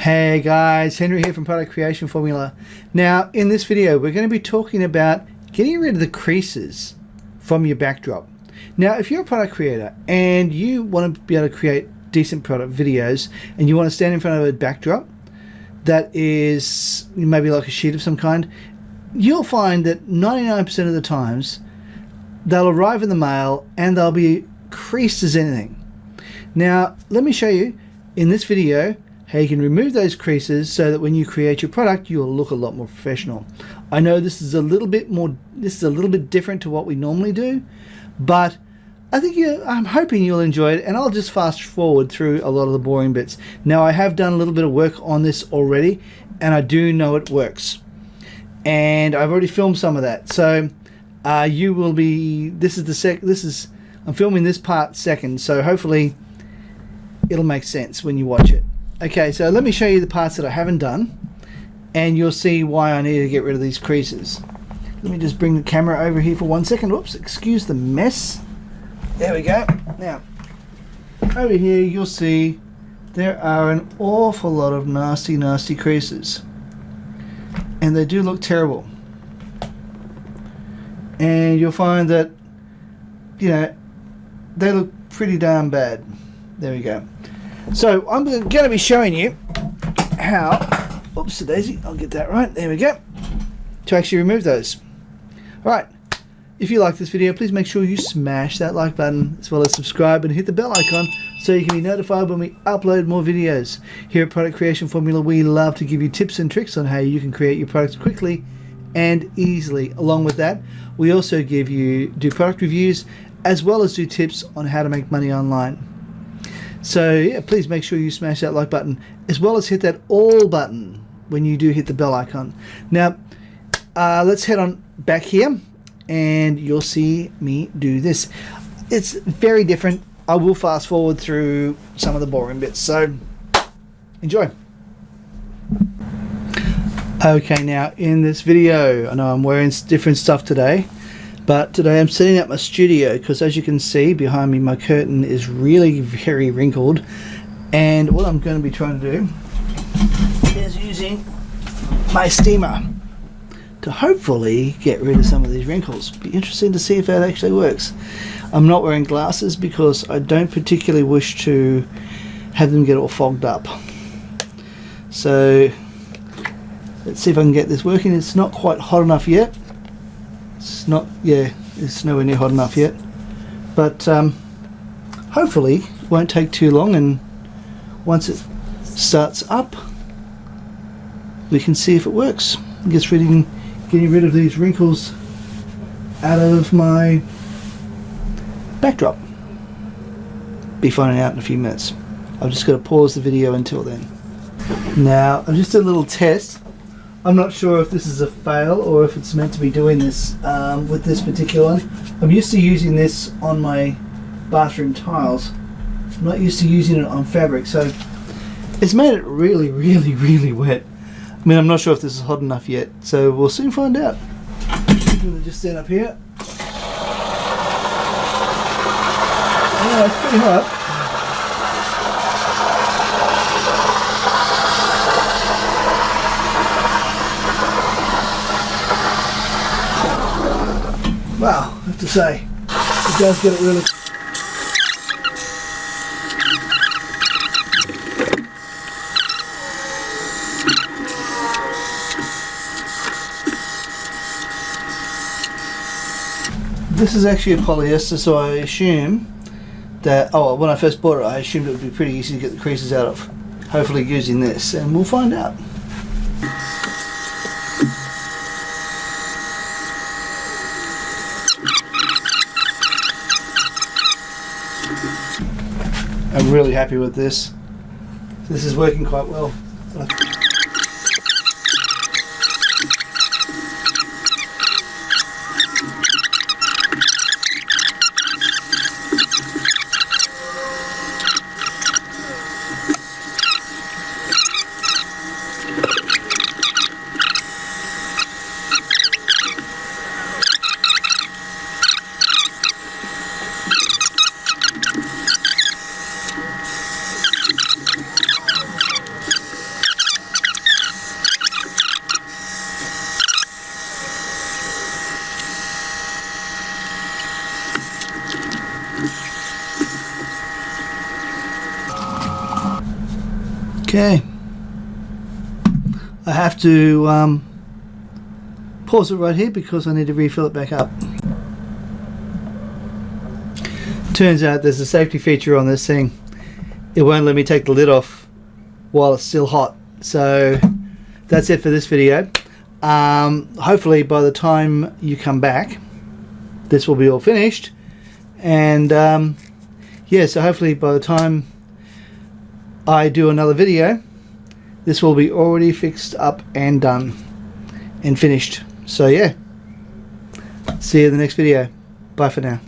Hey guys, Henry here from Product Creation Formula. Now in this video we're going to be talking about getting rid of the creases from your backdrop. Now if you're a product creator and you want to be able to create decent product videos and you want to stand in front of a backdrop that is maybe like a sheet of some kind, you'll find that 99% of the times they'll arrive in the mail and they'll be creased as anything. Now let me show you in this video how you can remove those creases so that when you create your product you'll look a lot more professional. I know this is a little bit different to what we normally do, but I'm hoping you'll enjoy it, and I'll just fast forward through a lot of the boring bits. Now I have done a little bit of work on this already and I do know it works, and I've already filmed some of that, so you will be, I'm filming this part second, so hopefully it'll make sense when you watch it. Okay, so let me show you the parts that I haven't done and you'll see why I need to get rid of these creases. Let me just bring the camera over here for 1 second. Whoops, excuse the mess. There we go. Now, over here you'll see there are an awful lot of nasty creases, and they do look terrible. And you'll find that, you know, they look pretty darn bad. There we go. So I'm going to be showing you how, oops, daisy, I'll get that right, there we go, to actually remove those. Alright, if you like this video, please make sure you smash that like button as well as subscribe and hit the bell icon so you can be notified when we upload more videos. Here at Product Creation Formula we love to give you tips and tricks on how you can create your products quickly and easily. Along with that, we also do product reviews as well as do tips on how to make money online. So yeah, please make sure you smash that like button as well as hit that all button when you do hit the bell icon. Now let's head on back here and you'll see me do this. It's very different. I will fast forward through some of the boring bits, so enjoy. Okay, now in this video, I know I'm wearing different stuff today, but today I'm setting up my studio because, as you can see behind me, my curtain is really very wrinkled, and what I'm going to be trying to do is using my steamer to hopefully get rid of some of these wrinkles. Be interesting to see if that actually works. I'm not wearing glasses because I don't particularly wish to have them get all fogged up. So let's see if I can get this working. It's not quite hot enough yet. It's nowhere near hot enough yet, but hopefully it won't take too long, and once it starts up we can see if it works. Getting rid of these wrinkles out of my backdrop. Be finding out in a few minutes. I've just got to pause the video until then. Now I've just did a little test. I'm not sure if this is a fail or if it's meant to be doing this with this particular one. I'm used to using this on my bathroom tiles. I'm not used to using it on fabric, so it's made it really wet. I mean, I'm not sure if this is hot enough yet, so we'll soon find out. I'm going to just stand up here. Yeah, it's pretty hot. Wow, I have to say, it does get it really. This is actually a polyester, so I assume that, when I first bought it, I assumed it would be pretty easy to get the creases out of. Hopefully using this, and we'll find out. I'm really happy with this. This is working quite well. Okay. I have to pause it right here because I need to refill it back up. Turns out there's a safety feature on this thing. It won't let me take the lid off while it's still hot. So that's it for this video. Hopefully by the time you come back, this will be all finished. And yeah, so hopefully by the time I do another video, this will be already fixed up and done and finished. So yeah, see you in the next video. Bye for now.